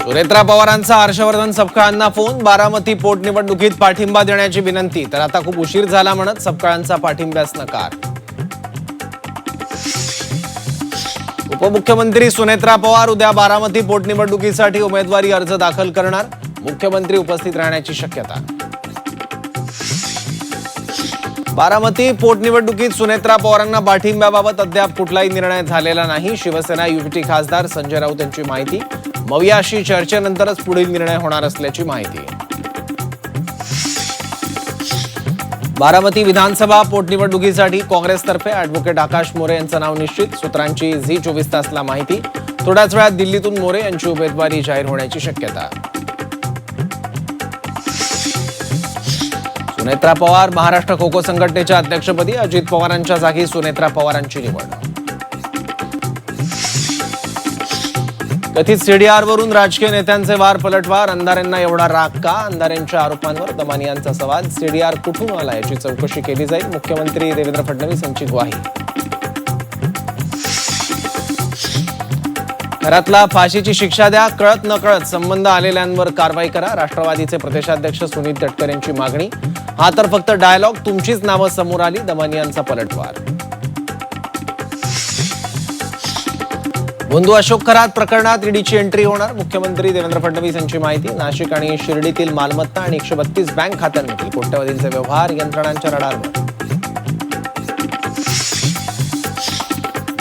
सुनेत्रा पवारांचा हर्षवर्धन सपकाळांना फोन, बारामती पोटनिवडणुकीत पाठिंबा देण्याची विनंती, तर आता खूप उशीर झाला म्हणत सपकाळांचा पाठिंब्यास नकार. उपमुख्यमंत्री सुनेत्रा पवार उद्या बारामती पोटनिवडणुकीसाठी उमेदवारी अर्ज दाखल करणार, मुख्यमंत्री उपस्थित राहण्याची शक्यता. बारामती पोटनिवडणुकीत सुनेत्रा पवारांना पाठिंब्याबाबत अद्याप कुठलाही निर्णय झालेला नाही. शिवसेना युवती खासदार संजय राऊत यांची माहिती. मवियाशी चर्चेनंतरच पुढील निर्णय होणार असल्याची माहिती. बारामती विधानसभा पोटनिवडणुकीसाठी काँग्रेसतर्फे ॲडव्होकेट आकाश मोरे यांचं नाव निश्चित. सूत्रांची झी 24 तासला माहिती. थोड्याच वेळात दिल्लीतून मोरे यांची उमेदवारी जाहीर होण्याची शक्यता. सुनेत्रा पवार महाराष्ट्र खो खो संघटनेच्या अध्यक्षपदी, अजित पवारांच्या जागी सुनेत्रा पवारांची निवड. कथित सीडीआरवरून राजकीय नेत्यांचे वार पलटवार, अंधारेंना एवढा राग का? अंधारेंच्या आरोपांवर दमानियांचा सवाल. सीडीआर कुठून आला याची चौकशी केली जाईल, मुख्यमंत्री देवेंद्र फडणवीस यांची ग्वाही. घरातला फाशीची शिक्षा द्या, कळत नकळत संबंध आलेल्यांवर कारवाई करा, राष्ट्रवादीचे प्रदेशाध्यक्ष सुनील तटकरे यांची मागणी. हा तर फक्त डायलॉग, तुमचीच नावं समोर आली, दमानियांचा पलटवार. बंधू अशोक खरात प्रकरणात ईडीची एंट्री होणार, मुख्यमंत्री देवेंद्र फडणवीस यांची माहिती. नाशिक आणि शिर्डीतील मालमत्ता आणि 132 बँक खात्यांमध्ये कोट्यवधींचे व्यवहार यंत्रणांच्या रडारवर.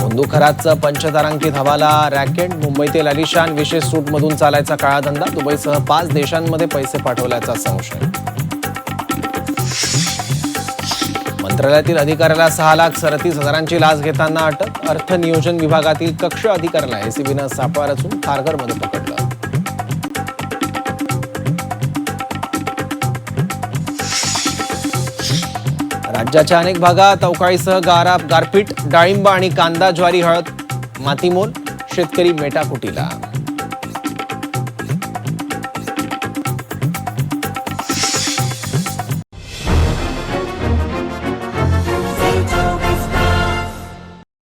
बंधू खरातचं पंचतारांकित हवाला रॅकेट, मुंबईतील अलिशान विशेष सूटमधून चालायचा काळा धंदा, दुबईसह 5 देशांमध्ये पैसे पाठवल्याचा संशय. मंत्रालयातील अधिकाऱ्याला 6,37,000ची लाच घेताना अटक, अर्थ नियोजन विभागातील कक्ष अधिकाऱ्याला एसीबीनं सापळा रचून खारघरमध्ये पकडलं. राज्याच्या अनेक भागात अवकाळीसह गारपीट, डाळिंब आणि कांदा, ज्वारी, हळद मातीमोल, शेतकरी मेटाकुटीला.